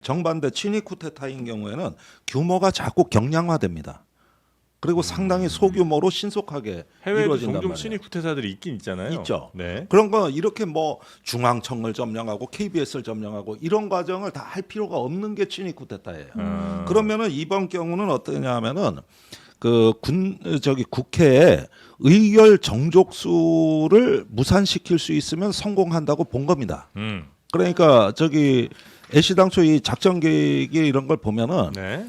정반대 친위 쿠데타인 경우에는 규모가 자꾸 경량화됩니다. 그리고 상당히 소규모로 신속하게 해외에도 이루어진단 종종 말이에요. 친위 쿠데타들이 있긴 있잖아요. 있죠. 네. 그런 거 이렇게 뭐 중앙청을 점령하고 KBS를 점령하고 이런 과정을 다 할 필요가 없는 게 친위 쿠데타예요. 그러면은 이번 경우는 어떠냐면은 국회에 의결 정족수를 무산시킬 수 있으면 성공한다고 본 겁니다. 그러니까 애시당초 이 작전 계획이 이런 걸 보면은 네.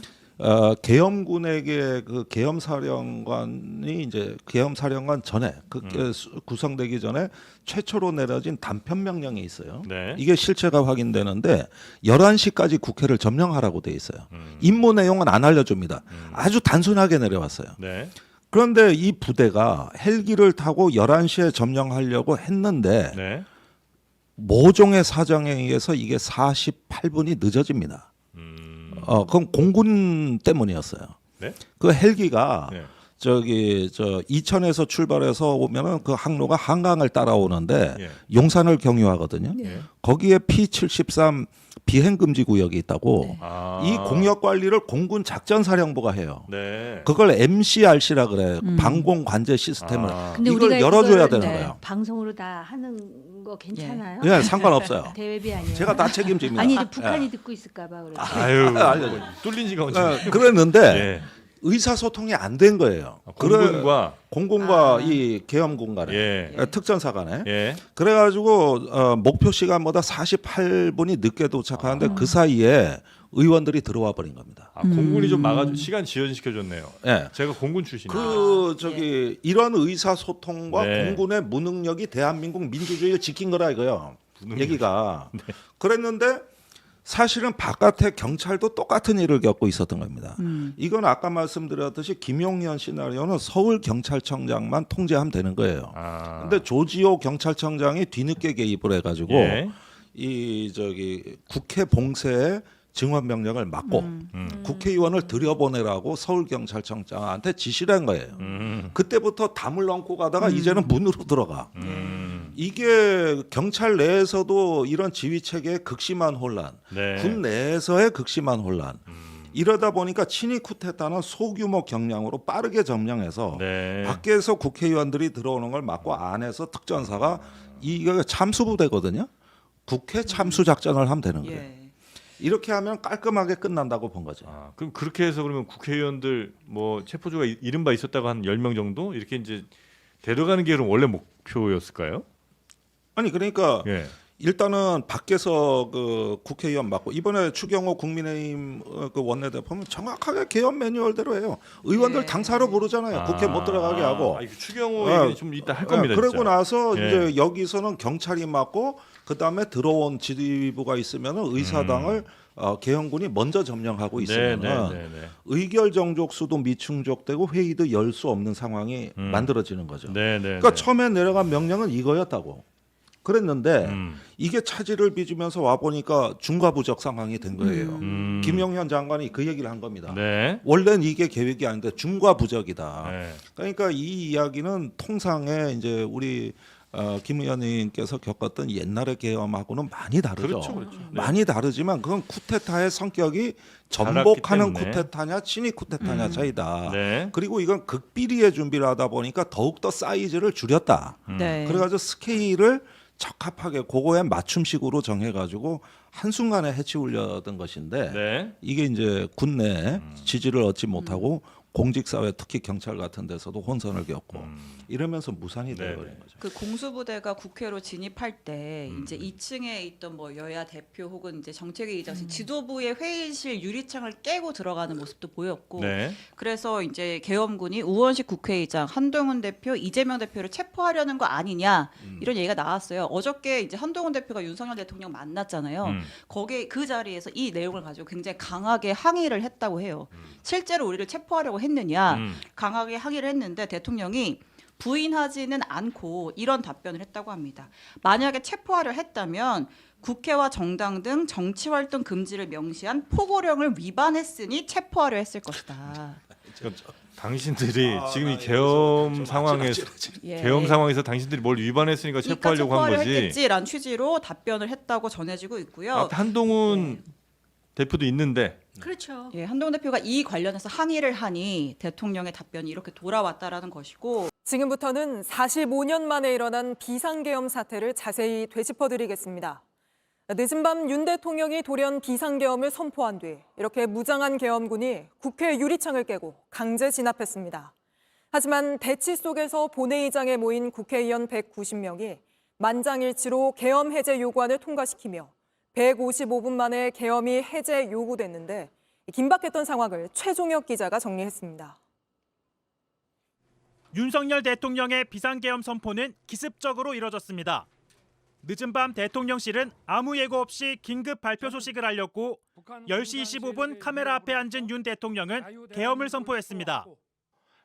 계엄군에게 그 계엄사령관이 이제 계엄사령관 전에 구성되기 전에 최초로 내려진 단편 명령이 있어요. 네. 이게 실체가 확인되는데 11시까지 국회를 점령하라고 돼 있어요. 임무 내용은 안 알려줍니다. 아주 단순하게 내려왔어요. 네. 그런데 이 부대가 헬기를 타고 11시에 점령하려고 했는데 네. 모종의 사정에 의해서 이게 48분이 늦어집니다. 그럼 공군 때문이었어요. 네? 그 헬기가 네. 이천에서 출발해서 오면은 그 항로가 한강을 따라오는데 예. 용산을 경유하거든요. 예. 거기에 P73 비행 금지 구역이 있다고. 네. 아. 이 공역 관리를 공군 작전사령부가 해요. 네. 그걸 MCRC라 그래. 방공 관제 시스템을. 아. 근데 이걸 우리가 열어줘야 그거를, 되는 거예요. 방송으로 다 하는 거 괜찮아요? 예, 상관없어요. 대외비 아니에요? 제가 다 책임집니다. 아니 이제 북한이 듣고 있을까봐 그래. 아유. 알려줘. 뚫린 지가 언제? 그랬는데 예. 의사소통이 안 된 거예요. 공군과 공군과 이 계엄군 간에 예. 특전사 간에. 예. 그래가지고 목표 시간보다 48분이 늦게 도착하는데 그 사이에 의원들이 들어와 버린 겁니다. 아, 공군이 좀 막아줘 시간 지연시켜 줬네요. 예. 제가 공군 출신이에요. 이런 의사소통과 네. 공군의 무능력이 대한민국 민주주의를 지킨 거라 이거요. 얘기가. 그랬는데 사실은 바깥에 경찰도 똑같은 일을 겪고 있었던 겁니다. 이건 아까 말씀드렸듯이 김용현 시나리오는 서울 경찰청장만 통제하면 되는 거예요. 아. 근데 조지호 경찰청장이 뒤늦게 개입을 해가지고 예. 국회 봉쇄에 증원 명령을 막고 국회의원을 들여보내라고 서울경찰청장한테 지시를 한 거예요. 그때부터 담을 얹고 가다가 이제는 문으로 들어가. 이게 경찰 내에서도 이런 지휘 체계의 극심한 혼란, 네. 군 내에서의 극심한 혼란. 이러다 보니까 친위 쿠데타는 소규모 경량으로 빠르게 점령해서 네. 밖에서 국회의원들이 들어오는 걸 막고 안에서 특전사가 이게 참수부대거든요. 국회 참수 작전을 하면 되는 거예요. 예. 이렇게 하면 깔끔하게 끝난다고 본 거죠. 아, 그럼 그렇게 해서 그러면 국회의원들 뭐 체포조가 이른바 있었다고 한 10명 정도 이렇게 이제 데려가는 게 그럼 원래 목표였을까요? 아니 그러니까 예. 일단은 밖에서 그 국회의원 맞고 이번에 추경호 국민의힘 그 원내대표는 정확하게 개헌 매뉴얼대로 해요. 의원들 예. 당사로 부르잖아요. 국회 못 들어가게 하고. 아, 이거 추경호 얘기는 좀 이따 할 겁니다. 그러고 진짜. 나서 예. 이제 여기서는 경찰이 맞고 그 다음에 들어온 지휘부가 있으면은 의사당을 개헌군이 먼저 점령하고 있으면은 의결 정족수도 미충족되고 회의도 열 수 없는 상황이 만들어지는 거죠. 그러니까 처음에 내려간 명령은 이거였다고. 그랬는데 이게 차질을 빚으면서 와 보니까 중과부적 상황이 된 거예요. 김용현 장관이 그 얘기를 한 겁니다. 네. 원래는 이게 계획이 아닌데 중과부적이다. 네. 그러니까 이 이야기는 통상에 이제 우리 김 의원님께서 겪었던 옛날의 계엄하고는 많이 다르죠. 그렇죠, 그렇죠. 네. 많이 다르지만 그건 쿠데타의 성격이 전복하는 때문에. 쿠데타냐 친위 쿠데타냐 차이다. 네. 그리고 이건 극비리의 준비를 하다 보니까 더욱더 사이즈를 줄였다. 네. 그래가지고 스케일을 적합하게 그거에 맞춤식으로 정해가지고 한순간에 해치우려던 것인데 네. 이게 이제 군내 지지를 얻지 못하고 공직사회 특히 경찰 같은 데서도 혼선을 겪고 이러면서 무산이 되어버린 거죠. 그 공수부대가 국회로 진입할 때 이제 2층에 있던 뭐 여야 대표 혹은 이제 정책위의장 지도부의 회의실 유리창을 깨고 들어가는 모습도 보였고 네. 그래서 이제 계엄군이 우원식 국회의장, 한동훈 대표, 이재명 대표를 체포하려는 거 아니냐 이런 얘기가 나왔어요. 어저께 이제 한동훈 대표가 윤석열 대통령 만났잖아요. 거기에 그 자리에서 이 내용을 가지고 굉장히 강하게 항의를 했다고 해요. 실제로 우리를 체포하려고 했느냐 강하게 항의를 했는데 대통령이 부인하지는 않고 이런 답변을 했다고 합니다. 만약에 체포하려 했다면 국회와 정당 등 정치활동 금지를 명시한 포고령을 위반했으니 체포하려 했을 것이다. 당신들이 지금 이 계엄 상황에서 예. 계엄 상황에서 당신들이 뭘 위반했으니까 체포하려고 한 거지. 했겠지라는 취지로 답변을 했다고 전해지고 있고요. 한동훈 대표도 있는데 그렇죠. 예, 한동훈 대표가 이 관련해서 항의를 하니 대통령의 답변이 이렇게 돌아왔다라는 것이고 지금부터는 45년 만에 일어난 비상계엄 사태를 자세히 되짚어드리겠습니다. 늦은 밤 윤 대통령이 돌연 비상계엄을 선포한 뒤 이렇게 무장한 계엄군이 국회 유리창을 깨고 강제 진압했습니다. 하지만 대치 속에서 본회의장에 모인 국회의원 190명이 만장일치로 계엄 해제 요구안을 통과시키며 155분 만에 계엄이 해제 요구됐는데 긴박했던 상황을 최종혁 기자가 정리했습니다. 윤석열 대통령의 비상계엄 선포는 기습적으로 이뤄졌습니다. 늦은 밤 대통령실은 아무 예고 없이 긴급 발표 소식을 알렸고 10시 25분 카메라 앞에 앉은 윤 대통령은 계엄을 선포했습니다.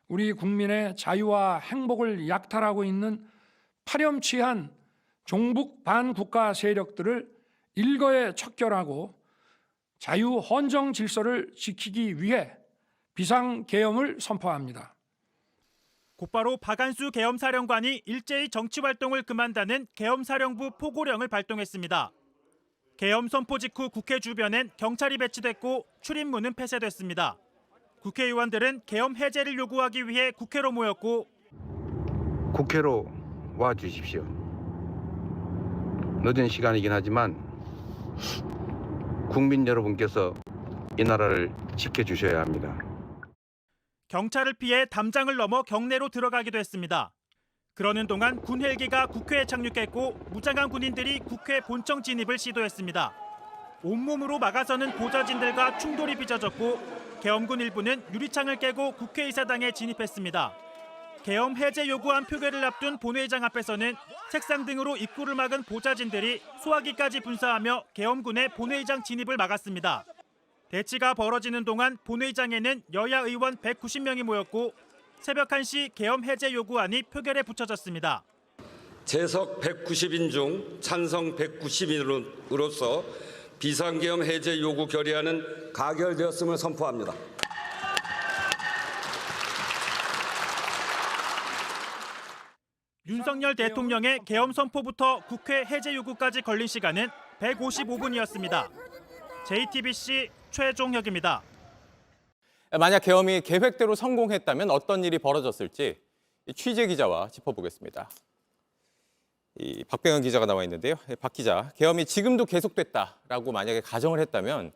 우리 국민의 자유와 행복을 약탈하고 있는 파렴치한 종북 반국가 세력들을 일거에 척결하고 자유 헌정 질서를 지키기 위해 비상계엄을 선포합니다. 곧바로 박안수 계엄사령관이 일제히 정치활동을 그만다는 계엄사령부 포고령을 발동했습니다. 계엄 선포 직후 국회 주변엔 경찰이 배치됐고 출입문은 폐쇄됐습니다. 국회의원들은 계엄 해제를 요구하기 위해 국회로 모였고 국회로 와 주십시오. 늦은 시간이긴 하지만 국민 여러분께서 이 나라를 지켜주셔야 합니다. 경찰을 피해 담장을 넘어 경내로 들어가기도 했습니다. 그러는 동안 군 헬기가 국회에 착륙했고 무장한 군인들이 국회 본청 진입을 시도했습니다. 온몸으로 막아서는 보좌진들과 충돌이 빚어졌고 계엄군 일부는 유리창을 깨고 국회의사당에 진입했습니다. 계엄 해제 요구안 표결을 앞둔 본회의장 앞에서는 책상 등으로 입구를 막은 보좌진들이 소화기까지 분사하며 계엄군의 본회의장 진입을 막았습니다. 대치가 벌어지는 동안 본회의장에는 여야 의원 190명이 모였고 새벽 1시 계엄 해제 요구안이 표결에 붙여졌습니다. 재석 190인 중 찬성 190인으로서 비상계엄 해제 요구 결의안은 가결되었음을 선포합니다. 윤석열 대통령의 계엄 선포부터 국회 해제 요구까지 걸린 시간은 155분이었습니다. JTBC 최종혁입니다. 만약 계엄이 계획대로 성공했다면 어떤 일이 벌어졌을지 취재 기자와 짚어보겠습니다. 박병현 기자가 나와 있는데요. 박 기자, 계엄이 지금도 계속됐다라고 만약에 가정을 했다면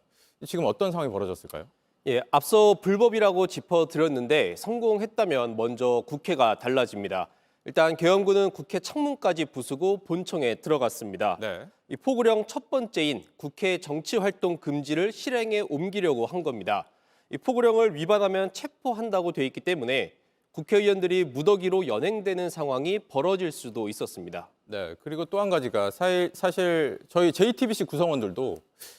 지금 어떤 상황이 벌어졌을까요? 예, 앞서 불법이라고 짚어드렸는데 성공했다면 먼저 국회가 달라집니다. 일단 계엄군은 국회 창문까지 부수고 본청에 들어갔습니다. 네. 이 포고령 첫 번째인 국회 정치활동 금지를 실행에 옮기려고 한 겁니다. 이 포고령을 위반하면 체포한다고 돼 있기 때문에 국회의원들이 무더기로 연행되는 상황이 벌어질 수도 있었습니다. 네. 그리고 또 한 가지가 사실 저희 JTBC 구성원들도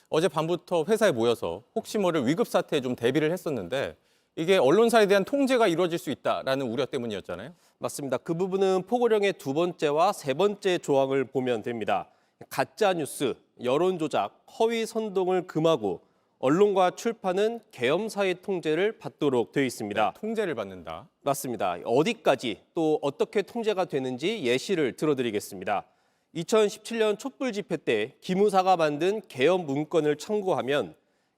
어젯밤부터 회사에 모여서 혹시 모를 위급 사태에 좀 대비를 했었는데 이게 언론사에 대한 통제가 이루어질 수 있다라는 우려 때문이었잖아요. 맞습니다. 그 부분은 포고령의 두 번째와 세 번째 조항을 보면 됩니다. 가짜 뉴스, 여론 조작, 허위 선동을 금하고 언론과 출판은 계엄사의 통제를 받도록 되어 있습니다. 네, 통제를 받는다. 맞습니다. 어디까지 또 어떻게 통제가 되는지 예시를 들어드리겠습니다. 2017년 촛불 집회 때 기무사가 만든 계엄 문건을 참고하면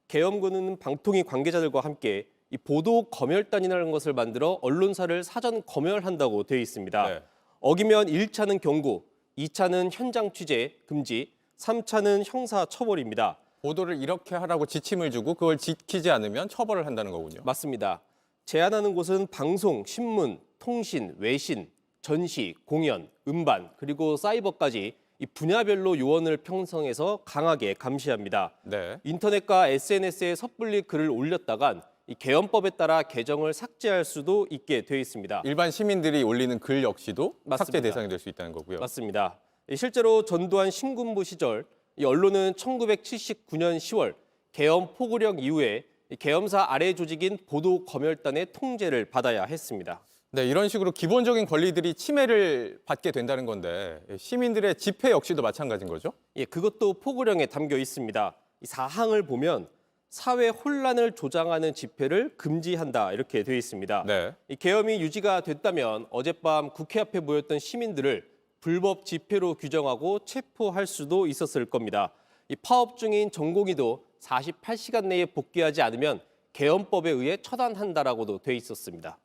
계엄군은 방통위 관계자들과 함께 이 보도 검열단이라는 것을 만들어 언론사를 사전 검열한다고 되어 있습니다. 네. 어기면 1차는 경고, 2차는 현장 취재 금지, 3차는 형사 처벌입니다. 보도를 이렇게 하라고 지침을 주고 그걸 지키지 않으면 처벌을 한다는 거군요. 맞습니다. 제한하는 곳은 방송, 신문, 통신, 외신, 전시, 공연, 음반, 그리고 사이버까지 이 분야별로 요원을 편성해서 강하게 감시합니다. 네. 인터넷과 SNS에 섣불리 글을 올렸다간 이 계엄법에 따라 계정을 삭제할 수도 있게 되어 있습니다. 일반 시민들이 올리는 글 역시도 삭제 맞습니다. 대상이 될 수 있다는 거고요. 맞습니다. 실제로 전두환 신군부 시절 이 언론은 1979년 10월 계엄 포고령 이후에 계엄사 아래 조직인 보도검열단의 통제를 받아야 했습니다. 네, 이런 식으로 기본적인 권리들이 침해를 받게 된다는 건데 시민들의 집회 역시도 마찬가지인 거죠? 예, 그것도 포고령에 담겨 있습니다. 이 사항을 보면 사회 혼란을 조장하는 집회를 금지한다 이렇게 되어 있습니다. 네. 이 계엄이 유지가 됐다면 어젯밤 국회 앞에 모였던 시민들을 불법 집회로 규정하고 체포할 수도 있었을 겁니다. 이 파업 중인 전공의도 48시간 내에 복귀하지 않으면 계엄법에 의해 처단한다라고도 돼 있었습니다.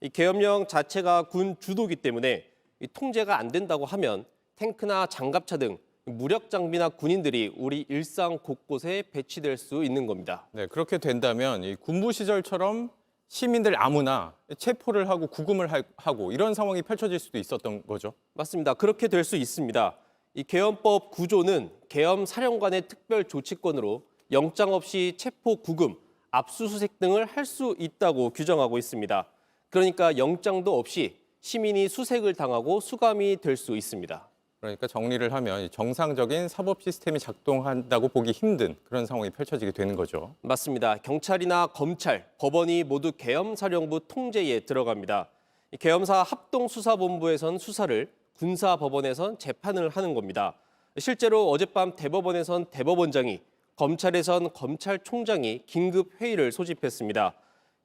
이 계엄령 자체가 군 주도기 때문에 이 통제가 안 된다고 하면 탱크나 장갑차 등 무력 장비나 군인들이 우리 일상 곳곳에 배치될 수 있는 겁니다. 네, 그렇게 된다면 이 군부 시절처럼 시민들 아무나 체포를 하고 구금을 하고 이런 상황이 펼쳐질 수도 있었던 거죠. 맞습니다. 그렇게 될 수 있습니다. 이 계엄법 구조는 계엄 사령관의 특별 조치권으로 영장 없이 체포, 구금, 압수수색 등을 할 수 있다고 규정하고 있습니다. 그러니까 영장도 없이 시민이 수색을 당하고 수감이 될 수 있습니다. 그러니까 정리를 하면 정상적인 사법 시스템이 작동한다고 보기 힘든 그런 상황이 펼쳐지게 되는 거죠. 맞습니다. 경찰이나 검찰, 법원이 모두 계엄사령부 통제에 들어갑니다. 이 계엄사 합동수사본부에선 수사를, 군사법원에선 재판을 하는 겁니다. 실제로 어젯밤 대법원에선 대법원장이, 검찰에선 검찰총장이 긴급 회의를 소집했습니다.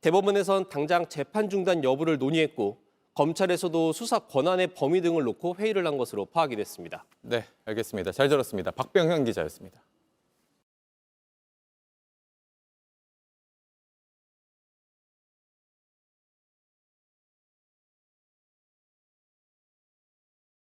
대법원에선 당장 재판 중단 여부를 논의했고 검찰에서도 수사 권한의 범위 등을 놓고 회의를 한 것으로 파악이 됐습니다. 네, 알겠습니다. 잘 들었습니다. 박병현 기자였습니다.